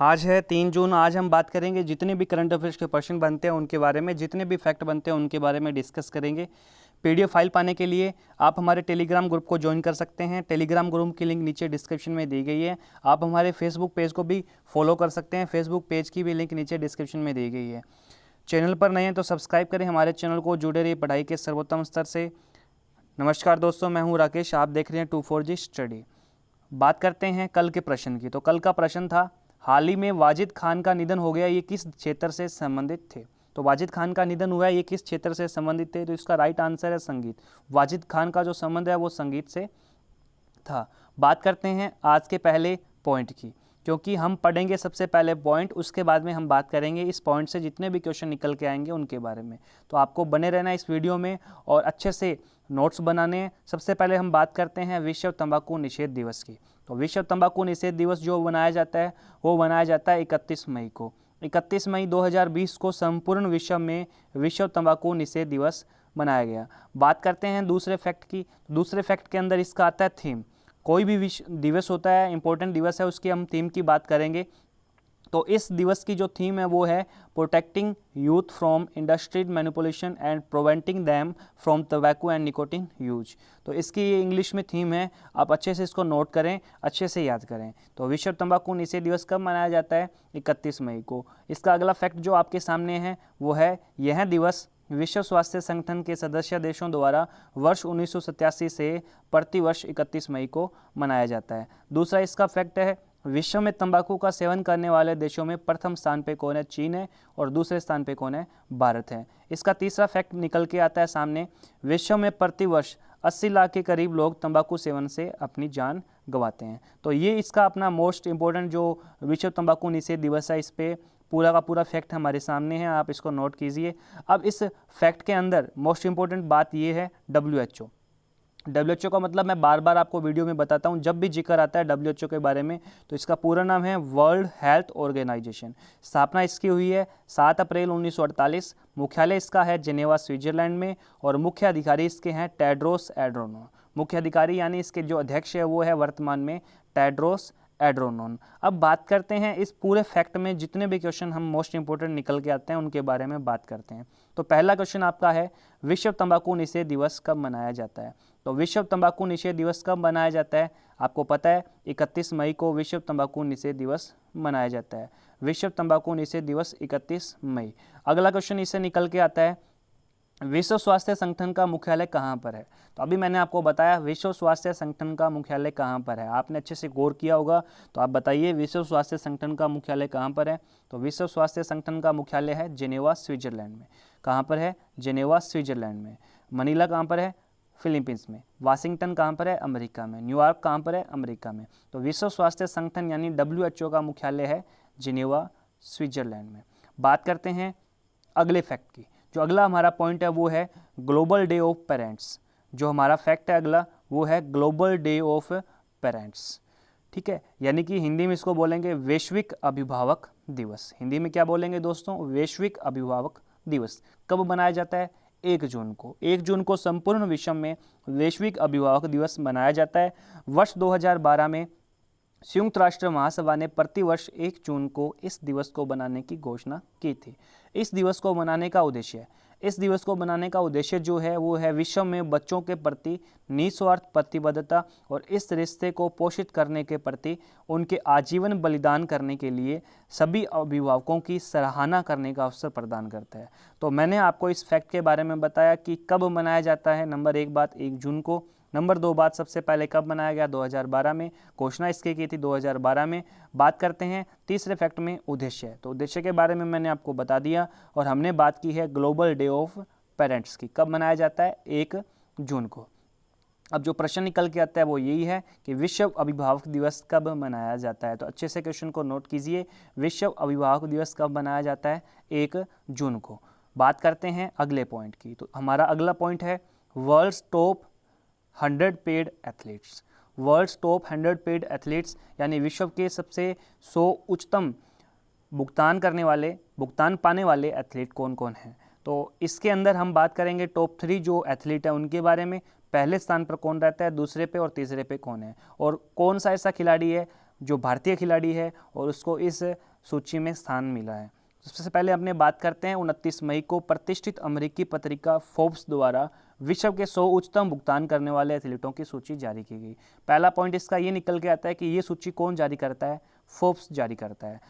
आज है 3 जून। आज हम बात करेंगे जितने भी करंट अफेयर्स के क्वेश्चन बनते हैं उनके बारे में, जितने भी फैक्ट बनते हैं उनके बारे में डिस्कस करेंगे। पीडीएफ फाइल पाने के लिए आप हमारे टेलीग्राम ग्रुप को ज्वाइन कर सकते हैं। टेलीग्राम ग्रुप की लिंक नीचे डिस्क्रिप्शन में दी गई है। आप हमारे फेसबुक पेज को भी फॉलो कर सकते हैं। फेसबुक पेज की भी लिंक नीचे डिस्क्रिप्शन में दी गई है। चैनल पर नए हैं तो सब्सक्राइब करें हमारे चैनल को, जुड़े रहिए पढ़ाई के सर्वोत्तम स्तर से। नमस्कार दोस्तों, मैं हूँ राकेश, आप देख रहे हैं 24G स्टडी। बात करते हैं कल के प्रश्न की। तो कल का प्रश्न था, हाल ही में वाजिद खान का निधन हो गया, ये किस क्षेत्र से संबंधित थे। तो वाजिद खान का निधन हुआ है, ये किस क्षेत्र से संबंधित थे। तो इसका राइट आंसर है संगीत। वाजिद खान का जो संबंध है वो संगीत से था। बात करते हैं आज के पहले पॉइंट की, क्योंकि हम पढ़ेंगे सबसे पहले पॉइंट, उसके बाद में हम बात करेंगे इस पॉइंट से जितने भी क्वेश्चन निकल के आएंगे उनके बारे में। तो आपको बने रहना इस वीडियो में और अच्छे से नोट्स बनाने हैं। सबसे पहले हम बात करते हैं विश्व तंबाकू निषेध दिवस की। तो विश्व तंबाकू निषेध दिवस जो मनाया जाता है वो मनाया जाता है 31 मई को। 31 मई 2020 को संपूर्ण विश्व में विश्व तंबाकू निषेध दिवस मनाया गया। बात करते हैं दूसरे फैक्ट की। दूसरे फैक्ट के अंदर इसका आता है थीम। कोई भी विश्व दिवस होता है, इंपॉर्टेंट दिवस है, उसकी हम थीम की बात करेंगे। तो इस दिवस की जो थीम है वो है protecting youth from industry manipulation and preventing them from tobacco and nicotine use. तो इसकी ये इंग्लिश में थीम है, आप अच्छे से इसको नोट करें, अच्छे से याद करें। तो विश्व तंबाकू निषेध दिवस कब मनाया जाता है? 31 मई को। इसका अगला फैक्ट जो आपके सामने है वो है, यह दिवस विश्व स्वास्थ्य संगठन के सदस्य देशों द्वारा वर्ष 1987 से प्रतिवर्ष 31 मई को मनाया जाता है। दूसरा इसका फैक्ट है, विश्व में तंबाकू का सेवन करने वाले देशों में प्रथम स्थान पे कौन है? चीन है। और दूसरे स्थान पे कौन है? भारत है। इसका तीसरा फैक्ट निकल के आता है सामने, विश्व में प्रतिवर्ष 80 लाख के करीब लोग तंबाकू सेवन से अपनी जान गंवाते हैं। तो ये इसका अपना मोस्ट इंपॉर्टेंट जो विश्व तंबाकू निषेध दिवस है, इस पर पूरा का पूरा फैक्ट हमारे सामने है, आप इसको नोट कीजिए। अब इस फैक्ट के अंदर मोस्ट इंपॉर्टेंट बात ये है WHO। WHO का मतलब मैं बार बार आपको वीडियो में बताता हूँ, जब भी जिक्र आता है WHO के बारे में तो इसका पूरा नाम है वर्ल्ड हेल्थ ऑर्गेनाइजेशन। स्थापना इसकी हुई है 7 अप्रैल 1948। मुख्यालय इसका है जेनेवा स्विट्जरलैंड में और मुख्य अधिकारी इसके हैं टेड्रोस एड्रोनोन। मुख्य अधिकारी यानी इसके जो अध्यक्ष है वो है वर्तमान में टेड्रोस एड्रोनोन। अब बात करते हैं इस पूरे फैक्ट में जितने भी क्वेश्चन हम मोस्ट इंपोर्टेंट निकल के आते हैं उनके बारे में बात करते हैं। तो पहला क्वेश्चन आपका है, विश्व तंबाकू निषेध दिवस कब मनाया जाता है? तो विश्व तंबाकू निषेध दिवस कब मनाया जाता है? आपको पता है 31 मई को विश्व तंबाकू निषेध दिवस मनाया जाता है। विश्व तंबाकू निषेध दिवस 31 मई। अगला क्वेश्चन इससे निकल के आता है, विश्व स्वास्थ्य संगठन का मुख्यालय कहाँ पर है? तो अभी मैंने आपको बताया विश्व स्वास्थ्य संगठन का मुख्यालय कहाँ पर है, आपने अच्छे से गौर किया होगा। तो आप बताइए विश्व स्वास्थ्य संगठन का मुख्यालय कहाँ पर है? तो विश्व स्वास्थ्य संगठन का मुख्यालय है जेनेवा स्विट्जरलैंड में। कहाँ पर है? जेनेवा स्विट्जरलैंड में। मनीला कहाँ पर है? फिलीपींस में। वाशिंगटन कहाँ पर है? अमेरिका में। न्यूयॉर्क कहाँ पर है? अमेरिका में। तो विश्व स्वास्थ्य संगठन यानी WHO का मुख्यालय है जेनेवा स्विट्जरलैंड में। बात करते हैं अगले फैक्ट की। जो अगला हमारा पॉइंट है वो है ग्लोबल डे ऑफ पेरेंट्स। जो हमारा फैक्ट है अगला वो है ग्लोबल डे ऑफ पेरेंट्स। ठीक है, यानी कि हिंदी में इसको बोलेंगे वैश्विक अभिभावक दिवस। हिंदी में क्या बोलेंगे दोस्तों? वैश्विक अभिभावक दिवस। कब मनाया जाता है? 1 जून को। 1 जून को संपूर्ण विश्व में वैश्विक अभिभावक दिवस मनाया जाता है। वर्ष 2012 में संयुक्त राष्ट्र महासभा ने प्रतिवर्ष 1 जून को इस दिवस को बनाने की घोषणा की थी। इस दिवस को मनाने का उद्देश्य जो है वो है विश्व में बच्चों के प्रति निस्वार्थ प्रतिबद्धता और इस रिश्ते को पोषित करने के प्रति उनके आजीवन बलिदान करने के लिए सभी अभिभावकों की सराहना करने का अवसर प्रदान करता है। तो मैंने आपको इस फैक्ट के बारे में बताया कि कब मनाया जाता है। नंबर 1 बात 1 जून को। नंबर 2 बात सबसे पहले कब मनाया गया? 2012 में। घोषणा इसकी की थी 2012 में। बात करते हैं तीसरे फैक्ट में उद्देश्य। तो उद्देश्य के बारे में मैंने आपको बता दिया और हमने बात की है ग्लोबल डे ऑफ पेरेंट्स की। कब मनाया जाता है? 1 जून को। अब जो प्रश्न निकल के आता है वो यही है कि विश्व अभिभावक दिवस कब मनाया जाता है? तो अच्छे से क्वेश्चन को नोट कीजिए, विश्व अभिभावक दिवस कब मनाया जाता है? 1 जून को। बात करते हैं अगले पॉइंट की। तो हमारा अगला पॉइंट है world's top 100 paid athletes. World's top 100 paid athletes यानी विश्व के सबसे 100 उच्चतम भुगतान पाने वाले एथलीट कौन कौन हैं? तो इसके अंदर हम बात करेंगे टॉप 3 जो एथलीट है उनके बारे में। पहले स्थान पर कौन रहता है, दूसरे पे और तीसरे पे कौन है, और कौन सा ऐसा खिलाड़ी है जो भारतीय खिलाड़ी है और उसको इस सूची में स्थान मिला है। सबसे पहले अपने बात करते हैं 29 मई को प्रतिष्ठित अमेरिकी पत्रिका फोर्ब्स द्वारा विश्व के 100 उच्चतम भुगतान करने वाले एथलीटों की सूची जारी की गई। पहला पॉइंट इसका ये निकल के आता है कि ये सूची कौन जारी करता है? फोर्ब्स जारी करता है।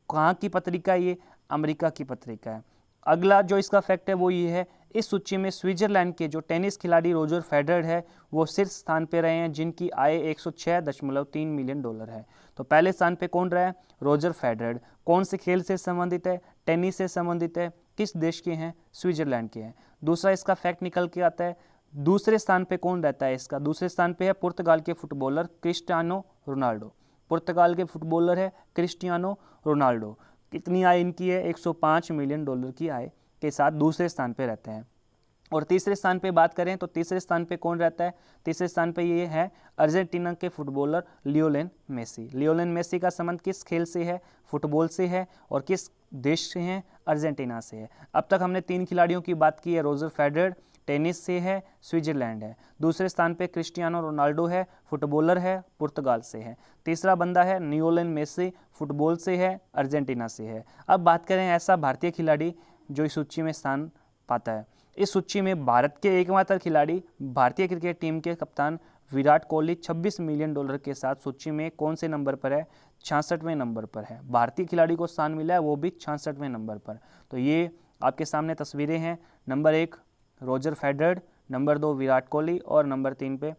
कहाँ की पत्रिका? ये अमेरिका की पत्रिका है। अगला जो इसका फैक्ट है वो ये है, इस सूची में स्विट्जरलैंड के जो टेनिस खिलाड़ी रोजर फेडरर है वो शीर्ष स्थान पे रहे हैं, जिनकी आय 106.3 मिलियन डॉलर है। तो पहले स्थान पे कौन रहा है? Roger Federer. कौन से खेल से संबंधित है? टेनिस से संबंधित है। किस देश के हैं? स्विट्जरलैंड के हैं। दूसरा इसका फैक्ट निकल के आता है, दूसरे स्थान पे कौन रहता है इसका? दूसरे स्थान पे है पुर्तगाल के फुटबॉलर क्रिस्टियानो रोनाल्डो। पुर्तगाल के फुटबॉलर है क्रिस्टियानो रोनाल्डो। कितनी आय इनकी है? 105 मिलियन डॉलर की आय के साथ दूसरे स्थान पे रहते हैं। और तीसरे स्थान पे बात करें तो तीसरे स्थान पे कौन रहता है? तीसरे स्थान पे ये है अर्जेंटीना के footballer Lionel Messi. Lionel Messi का संबंध किस खेल से है? फुटबॉल से है। और किस देश से है? अर्जेंटीना से है। अब तक हमने 3 खिलाड़ियों की बात की है। रोजर फेडरर टेनिस से है, स्विट्जरलैंड है। दूसरे स्थान पे क्रिस्टियानो रोनाल्डो है, फुटबॉलर है, पुर्तगाल से है। तीसरा बंदा है लियोनेल मेसी, फुटबॉल से है, अर्जेंटीना से है। अब बात करें ऐसा भारतीय खिलाड़ी जो इस सूची में स्थान पाता है। इस सूची में भारत के एकमात्र खिलाड़ी, भारतीय क्रिकेट टीम के कप्तान विराट कोहली 26 मिलियन डॉलर के साथ सूची में कौन से नंबर पर है? 66वें नंबर पर है। भारतीय खिलाड़ी को स्थान मिला है वो भी 66वें नंबर पर। तो ये आपके सामने तस्वीरें हैं। Number 1 Roger Federer, number 2 Virat Kohli और नंबर 3 पे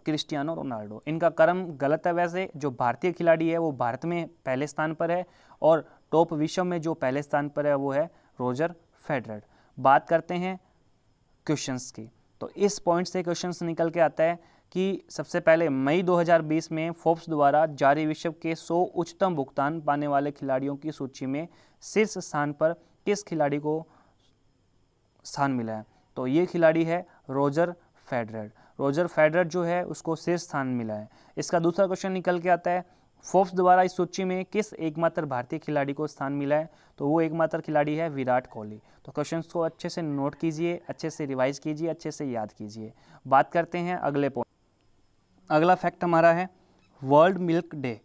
क्रिस्टियानो रोनाल्डो। इनका क्रम गलत है। वैसे जो भारतीय खिलाड़ी है वो भारत में पहले स्थान पर है और टॉप विश्व में जो पहले स्थान पर है वो है रोजर फेडरर। बात करते हैं क्वेश्चंस की। तो इस पॉइंट से क्वेश्चंस निकल के आता है कि सबसे पहले मई 2020 में फोर्ब्स द्वारा जारी विश्व के 100 उच्चतम भुगतान पाने वाले खिलाड़ियों की सूची में शीर्ष स्थान पर किस खिलाड़ी को स्थान मिला है? तो ये खिलाड़ी है रोजर फेडरर। रोजर फेडरर जो है उसको शीर्ष स्थान मिला है। इसका दूसरा क्वेश्चन निकल के आता है, फोर्ब्स द्वारा इस सूची में किस एकमात्र भारतीय खिलाड़ी को स्थान मिला है? तो वो एकमात्र खिलाड़ी है विराट कोहली। तो क्वेश्चंस को अच्छे से नोट कीजिए, अच्छे से रिवाइज कीजिए, अच्छे से याद कीजिए। बात करते हैं अगले पॉइंट। अगला फैक्ट हमारा है वर्ल्ड मिल्क डे,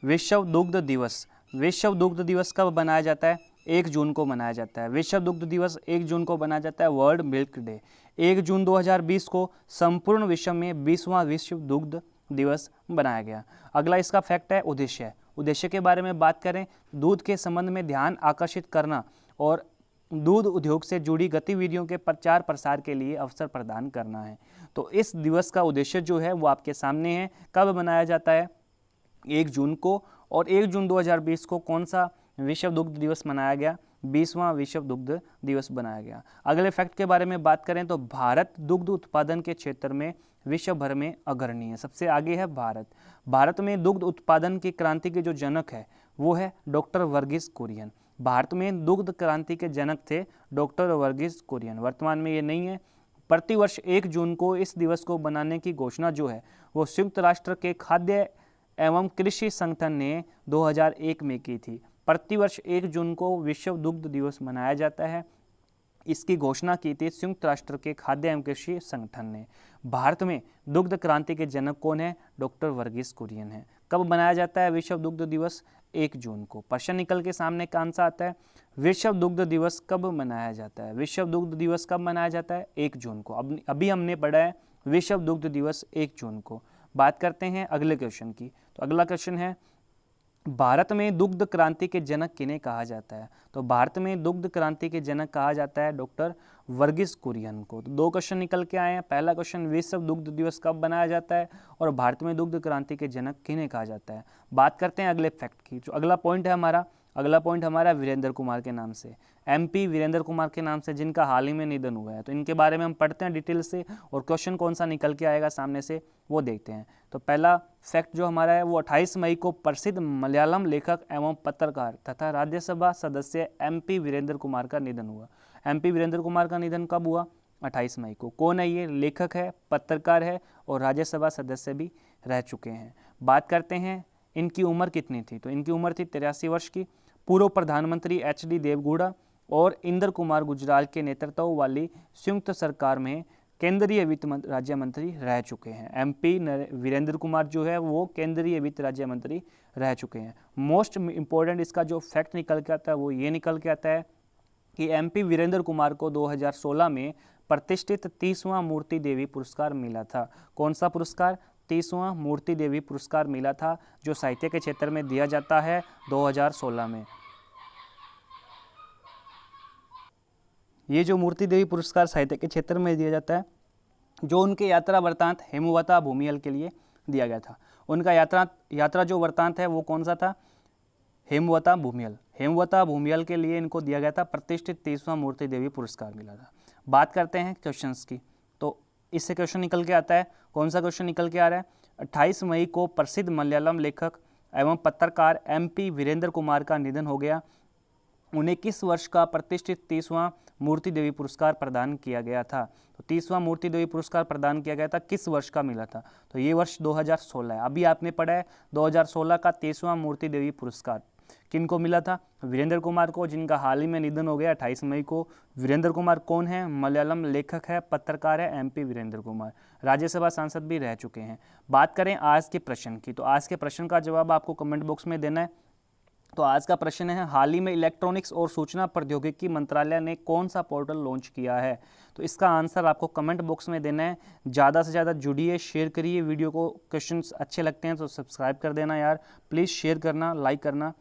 विश्व दुग्ध दिवस। विश्व दुग्ध दिवस कब मनाया जाता है? 1 जून को मनाया जाता है। विश्व दुग्ध दिवस 1 जून को मनाया जाता है, वर्ल्ड मिल्क डे। 1 जून 2020 को संपूर्ण विश्व में 20वां विश्व दुग्ध दिवस बनाया गया। अगला इसका फैक्ट है उद्देश्य। उद्देश्य के बारे में बात करें, दूध के संबंध में ध्यान आकर्षित करना और दूध उद्योग से जुड़ी गतिविधियों के प्रचार प्रसार के लिए अवसर प्रदान करना है। तो इस दिवस का उद्देश्य जो है वो आपके सामने है। कब मनाया जाता है? 1 जून को। और 1 जून 2020 को कौन सा विश्व दुग्ध दिवस मनाया गया? 20वां विश्व दुग्ध दिवस बनाया गया। अगले फैक्ट के बारे में बात करें तो भारत दुग्ध उत्पादन के क्षेत्र में विश्व भर में अग्रणी है। सबसे आगे है भारत। भारत में दुग्ध उत्पादन की क्रांति के जो जनक है वो है डॉक्टर वर्गीस कुरियन। भारत में दुग्ध क्रांति के जनक थे डॉक्टर वर्गीस कुरियन। वर्तमान में ये नहीं है। प्रतिवर्ष 1 जून को इस दिवस को बनाने की घोषणा जो है वो संयुक्त राष्ट्र के खाद्य एवं कृषि संगठन ने 2001 में की थी। प्रतिवर्ष 1 जून को विश्व दुग्ध दिवस मनाया जाता है। इसकी घोषणा की थी संयुक्त राष्ट्र के खाद्य एवं कृषि संगठन ने। भारत में दुग्ध क्रांति के जनक कौन है? डॉक्टर वर्गीस कुरियन है। कब मनाया जाता है विश्व दुग्ध दिवस? 1 जून को। प्रश्न निकल के सामने कौन सा आता है? विश्व दुग्ध दिवस कब मनाया जाता है? विश्व दुग्ध दिवस कब मनाया जाता है? 1 जून को। अभी हमने पढ़ा है विश्व दुग्ध दिवस 1 जून को। बात करते हैं अगले क्वेश्चन की। तो अगला क्वेश्चन है भारत में दुग्ध क्रांति के जनक किन्हें कहा जाता है? तो भारत में दुग्ध क्रांति के जनक कहा जाता है डॉक्टर वर्गीस कुरियन को। तो 2 क्वेश्चन निकल के आए हैं। पहला क्वेश्चन विश्व दुग्ध दिवस कब बनाया जाता है और भारत में दुग्ध क्रांति के जनक किन्हें कहा जाता है। बात करते हैं अगले फैक्ट की। जो अगला पॉइंट है वीरेंद्र कुमार के नाम से, MP वीरेंद्र कुमार के नाम से, जिनका हाल ही में निधन हुआ है। तो इनके बारे में हम पढ़ते हैं डिटेल से और क्वेश्चन कौन सा निकल के आएगा सामने से वो देखते हैं। तो पहला फैक्ट जो हमारा है वो 28 मई को प्रसिद्ध मलयालम लेखक एवं पत्रकार तथा राज्यसभा सदस्य MP वीरेंद्र कुमार का निधन हुआ। MP वीरेंद्र कुमार का निधन कब हुआ? 28 मई को। कौन है ये? लेखक है, पत्रकार है और राज्यसभा सदस्य भी रह चुके हैं। बात करते हैं इनकी उम्र कितनी थी? तो इनकी उम्र थी 83 वर्ष की। पूर्व प्रधानमंत्री HD देवगौड़ा और इंदर कुमार गुजराल के नेतृत्व वाली संयुक्त सरकार में केंद्रीय वित्त राज्य मंत्री रह चुके हैं। एमपी वीरेंद्र कुमार जो है वो केंद्रीय वित्त राज्य मंत्री रह चुके हैं। मोस्ट इम्पोर्टेंट इसका जो फैक्ट निकल के आता है वो ये निकल के आता है कि एमपी वीरेंद्र कुमार को 2016 में प्रतिष्ठित 30वां मूर्ति देवी पुरस्कार मिला था। कौन सा पुरस्कार? 30वां मूर्ति देवी पुरस्कार मिला था, जो साहित्य के क्षेत्र में दिया जाता है 2016 में। ये जो मूर्ति देवी पुरस्कार साहित्य के क्षेत्र में दिया जाता है, जो उनके यात्रा वृत्तांत हेमवता भूमियल के लिए दिया गया था। उनका यात्रा जो वृत्तांत है वो कौन सा था? हेमवता भूमियल। हेमवता भूमियल के लिए इनको दिया गया था प्रतिष्ठित 30वां मूर्ति देवी पुरस्कार मिला था। बात करते हैं क्वेश्चंस की, तो इससे क्वेश्चन निकल के आता है। कौन सा क्वेश्चन निकल के आ रहा है? 28 मई को प्रसिद्ध मलयालम लेखक एवं पत्रकार एमपी वीरेंद्र कुमार का निधन हो गया। उन्हें किस वर्ष का प्रतिष्ठित 30वां मूर्ति देवी पुरस्कार प्रदान किया गया था? तो 30वां मूर्ति देवी पुरस्कार प्रदान किया गया था, किस वर्ष का मिला था? तो ये वर्ष 2016 है। अभी आपने पढ़ा है 2016 का 30वां मूर्ति देवी पुरस्कार किनको मिला था? वीरेंद्र कुमार को, जिनका हाल ही में निधन हो गया 28 मई को। वीरेंद्र कुमार कौन है? मलयालम लेखक है, पत्रकार है, एमपी वीरेंद्र कुमार, राज्यसभा सांसद भी रह चुके हैं। बात करें आज के प्रश्न की, तो आज के प्रश्न का जवाब आपको कमेंट बॉक्स में देना है। तो आज का प्रश्न है, हाल ही में इलेक्ट्रॉनिक्स और सूचना प्रौद्योगिकी मंत्रालय ने कौन सा पोर्टल लॉन्च किया है? तो इसका आंसर आपको कमेंट बॉक्स में देना है। ज़्यादा से ज़्यादा जुड़िए, शेयर करिए वीडियो को। क्वेश्चंस अच्छे लगते हैं तो सब्सक्राइब कर देना यार, प्लीज़ शेयर करना, लाइक करना।